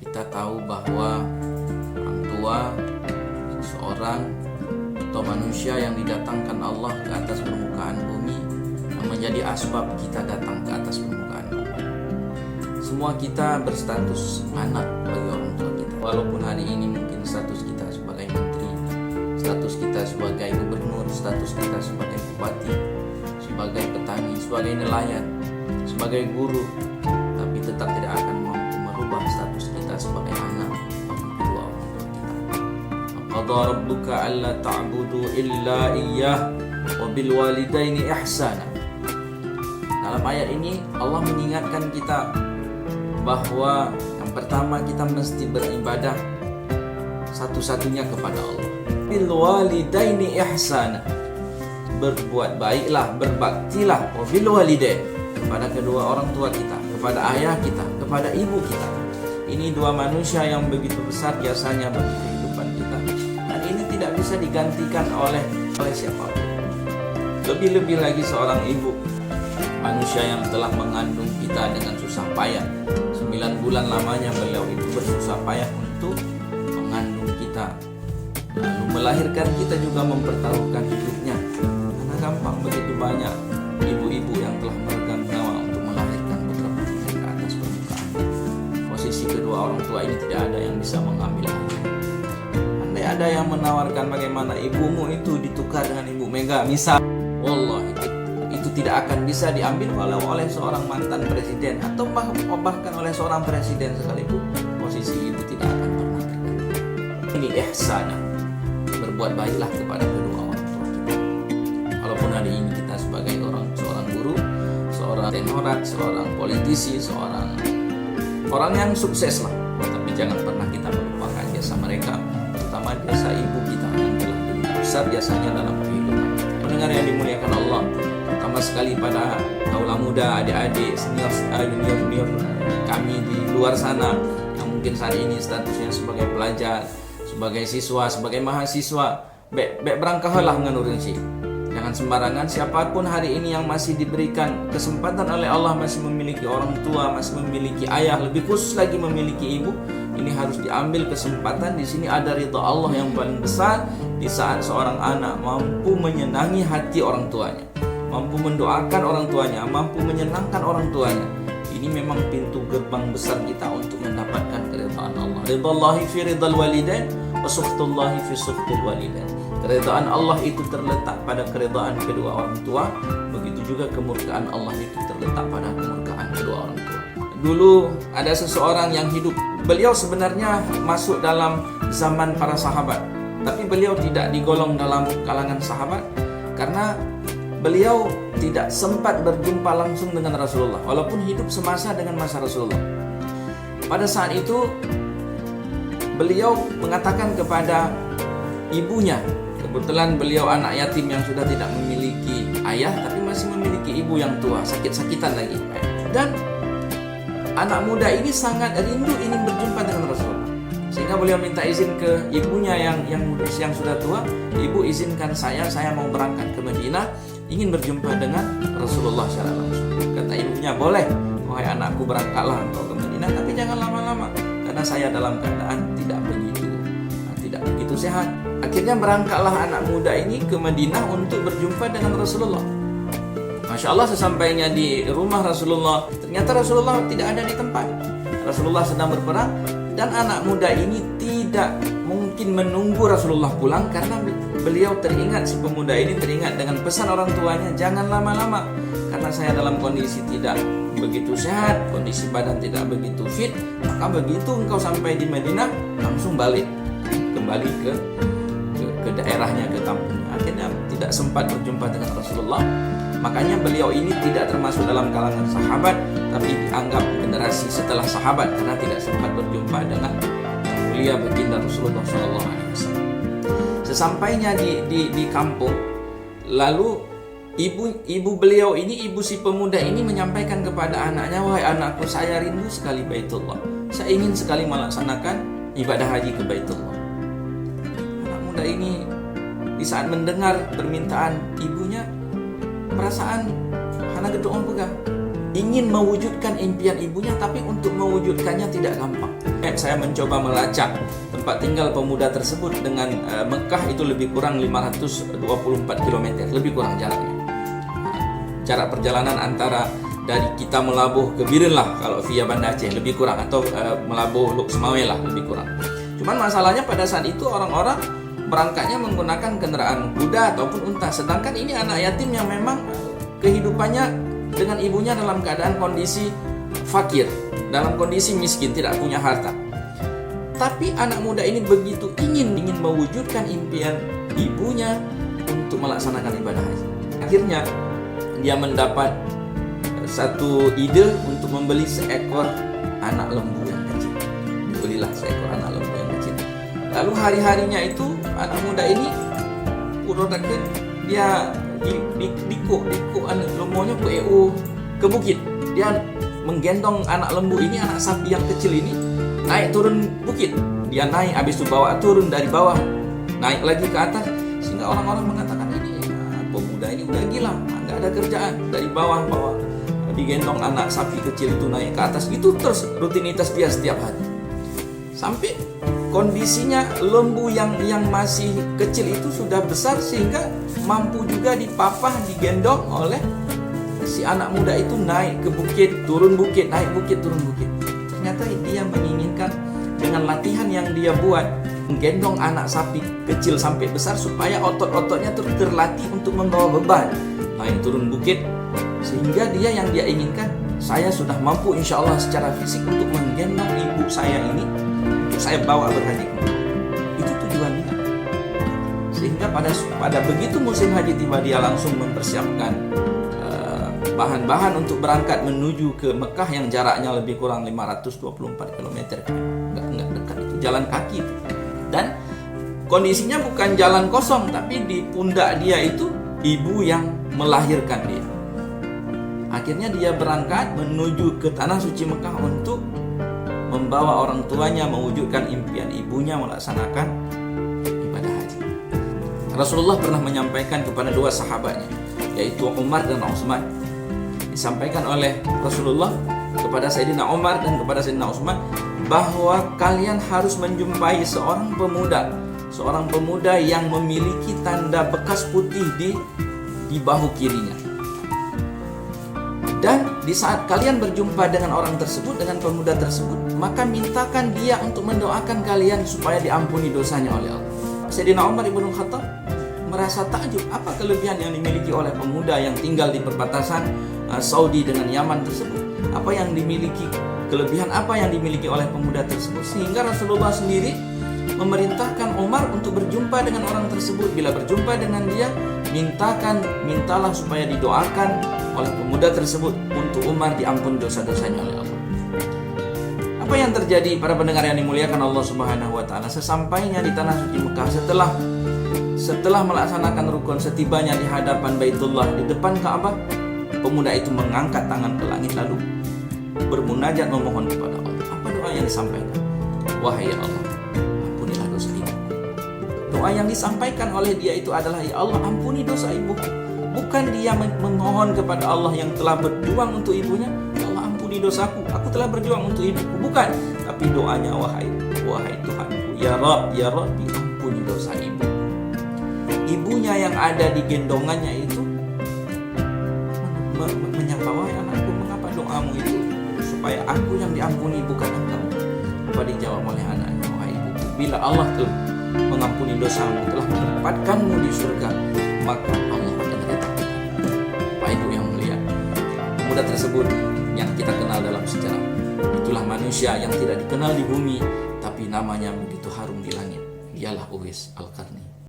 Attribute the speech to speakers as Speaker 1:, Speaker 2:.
Speaker 1: Kita tahu bahwa orang tua seorang atau manusia yang didatangkan Allah ke atas permukaan bumi, yang menjadi asbab kita datang ke atas permukaan bumi. Semua kita berstatus anak bagi orang tua kita. Walaupun hari ini mungkin status kita sebagai menteri, status kita sebagai gubernur, status kita sebagai bupati, sebagai petani, sebagai nelayan, sebagai guru, tapi tetap tidak akan mampu merubah status kita sebagai anak bagi kedua orang tua kita. Qada rabbuka alla ta'budu illa iyyah wa bil walidaini ihsana. Dalam ayat ini Allah mengingatkan kita bahwa yang pertama kita mesti beribadah satu-satunya kepada Allah. Bil walidaini ihsana. Berbuat baiklah, berbaktilah bil walidain kepada kedua orang tua kita, kepada ayah kita, kepada ibu kita. Ini dua manusia yang begitu besar jasanya bagi kehidupan kita, dan ini tidak bisa digantikan oleh siapapun. Lebih-lebih lagi seorang ibu, manusia yang telah mengandung kita dengan susah payah. 9 bulan lamanya beliau itu bersusah payah untuk mengandung kita, lalu melahirkan kita juga mempertaruhkan hidupnya. Karena gampang, begitu banyak ibu-ibu yang telah meregang nyawa untuk melahirkan putra-putri ke atas permukaan. Posisi kedua orang tua ini tidak ada yang bisa mengambil alih. Andai ada yang menawarkan bagaimana ibumu itu ditukar dengan ibu Mega misal, wallahi itu tidak akan bisa diambil walau oleh seorang mantan presiden atau bahkan oleh seorang presiden sekalipun. Posisi ibu tidak akan pernah terganti. Ini ihsanah, berbuat baiklah kepada kedua orang tua kita. Walaupun hari ini kita sebagai seorang guru, seorang teknokrat, seorang politisi, seorang orang yang sukses lah, tapi jangan pernah kita melupakan jasa mereka, terutama jasa ibu kita yang telah begitu besar jasanya dalam kehidupan kita. Pendengar yang dimuliakan Allah, terutama sekali pada kaula muda, adik-adik, junior kami di luar sana yang mungkin saat ini statusnya sebagai pelajar, sebagai siswa, sebagai mahasiswa, berangkahalah nganurun sih. Jangan sembarangan. Siapapun hari ini yang masih diberikan kesempatan oleh Allah, masih memiliki orang tua, masih memiliki ayah, lebih khusus lagi memiliki ibu, ini harus diambil kesempatan. Di sini ada ridha Allah yang paling besar di saat seorang anak mampu menyenangi hati orang tuanya, mampu mendoakan orang tuanya, mampu menyenangkan orang tuanya. Ini memang pintu gerbang besar kita untuk mendapatkan keridhaan Allah. Ridallahi fi ridal walidain wa sukhtullahi fi sukhtil walidain. Keridhaan Allah itu terletak pada keridhaan kedua orang tua, begitu juga kemurkaan Allah itu terletak pada kemurkaan kedua orang tua. Dulu ada seseorang yang hidup, beliau sebenarnya masuk dalam zaman para sahabat, tapi beliau tidak digolong dalam kalangan sahabat karena beliau tidak sempat berjumpa langsung dengan Rasulullah, walaupun hidup semasa dengan masa Rasulullah. Pada saat itu beliau mengatakan kepada ibunya, kebetulan beliau anak yatim yang sudah tidak memiliki ayah tapi masih memiliki ibu yang tua, sakit-sakitan lagi. Dan anak muda ini sangat rindu ingin berjumpa dengan Rasulullah, sehingga beliau minta izin ke ibunya yang sudah tua. Ibu, izinkan saya mau berangkat ke Madinah, ingin berjumpa dengan Rasulullah secara langsung. Kata ibunya, boleh, wahai anakku, berangkatlah engkau ke Madinah, tapi jangan lama-lama karena saya dalam keadaan tidak begitu sehat. Akhirnya berangkatlah anak muda ini ke Madinah untuk berjumpa dengan Rasulullah. Masya Allah, sesampainya di rumah Rasulullah, ternyata Rasulullah tidak ada di tempat. Rasulullah sedang berperang, dan anak muda ini tidak mungkin menunggu Rasulullah pulang karena beliau teringat, si pemuda ini teringat dengan pesan orang tuanya, jangan lama-lama karena saya dalam kondisi tidak begitu sehat, kondisi badan tidak begitu fit, maka begitu engkau sampai di Madinah langsung kembali ke daerahnya, ke kampungnya. Akhirnya tidak sempat berjumpa dengan Rasulullah. Makanya beliau ini tidak termasuk dalam kalangan sahabat, tapi dianggap generasi setelah sahabat karena tidak sempat berjumpa dengan yang mulia baginda Rasulullah SAW. Sesampainya di kampung, lalu ibu beliau ini, ibu si pemuda ini menyampaikan kepada anaknya, wahai anakku, saya rindu sekali Baitullah, saya ingin sekali melaksanakan ibadah haji ke Baitullah. Anak muda ini di saat mendengar permintaan ibunya, perasaan hana gedong pegang, ingin mewujudkan impian ibunya, tapi untuk mewujudkannya tidak gampang. saya mencoba melacak tempat tinggal pemuda tersebut dengan Mekah itu lebih kurang 524 km, lebih kurang jaraknya. Jarak perjalanan antara dari kita melabuh ke Biren lah kalau via Banda Aceh lebih kurang, atau melabuh Luk Semawe lah lebih kurang. Cuman masalahnya pada saat itu orang-orang berangkatnya menggunakan kendaraan kuda ataupun unta, sedangkan ini anak yatim yang memang kehidupannya dengan ibunya dalam keadaan kondisi fakir, dalam kondisi miskin, tidak punya harta. Tapi anak muda ini begitu ingin mewujudkan impian ibunya untuk melaksanakan ibadah haji. Akhirnya dia mendapat satu ide untuk membeli seekor anak lembu yang kecil. Dibelilah seekor anak lembu yang kecil. Lalu hari-harinya itu anak muda ini urodakan dia diko anak lembunya ke bukit. Dia menggendong anak lembu ini, anak sapi yang kecil ini, naik turun bukit. Dia naik, habis itu bawa turun dari bawah, naik lagi ke atas, sehingga orang-orang mengatakan ini pemuda ini udah gila, nggak ada kerjaan. Dari bawah digendong anak sapi kecil itu naik ke atas, itu terus rutinitas dia setiap hari. Sampai kondisinya lembu yang masih kecil itu sudah besar sehingga mampu juga dipapah, digendong oleh si anak muda itu, naik ke bukit, turun bukit, naik bukit, turun bukit. Ternyata dia menginginkan dengan latihan yang dia buat, menggendong anak sapi kecil sampai besar supaya otot-ototnya terlatih untuk membawa beban, naik turun bukit, sehingga yang dia inginkan, saya sudah mampu insya Allah secara fisik untuk menggendong ibu saya ini, untuk saya bawa berhaji. Itu tujuannya. Sehingga pada begitu musim haji tiba, dia langsung mempersiapkan bahan-bahan untuk berangkat menuju ke Mekah yang jaraknya lebih kurang 524 km. Enggak dekat, itu jalan kaki. Dan kondisinya bukan jalan kosong, tapi di pundak dia itu ibu yang melahirkan dia. Akhirnya dia berangkat menuju ke tanah suci Mekah untuk membawa orang tuanya mewujudkan impian ibunya melaksanakan ibadah haji. Rasulullah pernah menyampaikan kepada dua sahabatnya, yaitu Umar dan Utsman. Disampaikan oleh Rasulullah kepada Sayyidina Umar dan kepada Sayyidina Utsman bahwa kalian harus menjumpai seorang pemuda yang memiliki tanda bekas putih di bahu kirinya. Dan di saat kalian berjumpa dengan orang tersebut, dengan pemuda tersebut, maka mintakan dia untuk mendoakan kalian supaya diampuni dosanya oleh Allah. Sayyidina Umar ibn Khattab merasa takjub, apa kelebihan yang dimiliki oleh pemuda yang tinggal di perbatasan Saudi dengan Yaman tersebut, kelebihan apa yang dimiliki oleh pemuda tersebut, sehingga Rasulullah sendiri memerintahkan Umar untuk berjumpa dengan orang tersebut. Bila berjumpa dengan dia, mintalah supaya didoakan oleh pemuda tersebut untuk Umar diampuni dosa-dosanya oleh Allah. Apa yang terjadi para pendengar yang dimuliakan Allah Subhanahu wa taala? Sesampainya di tanah suci Mekah, setelah melaksanakan rukun, setibanya di hadapan Baitullah, di depan Ka'bah, pemuda itu mengangkat tangan ke langit lalu bermunajat memohon kepada Allah. Apa doa yang disampaikan? Wahai ya Allah, ampunilah dosa ibuku. Doa yang disampaikan oleh dia itu adalah, ya Allah, ampuni dosa ibuku. Bukan dia memohon kepada Allah yang telah berjuang untuk ibunya, ya Allah, ampuni dosaku, aku telah berjuang untuk ibuku. Bukan, tapi doanya, wahai Tuhanku, ya Rabbi, ampuni dosa ibu. Ibunya yang ada di gendongannya itu menyapa, wahai anakku, mengapa doamu itu supaya aku yang diampuni bukan engkau? Apa dijawab oleh anaknya, wahai ibuku, bila Allah telah mengampuni dosamu, telah menempatkanmu di surga, maka Allah akan ridha. Pak Ibu yang mulia, pemuda tersebut yang kita kenal dalam sejarah, itulah manusia yang tidak dikenal di bumi, tapi namanya begitu harum di langit. Dialah Uwais Al-Qarni.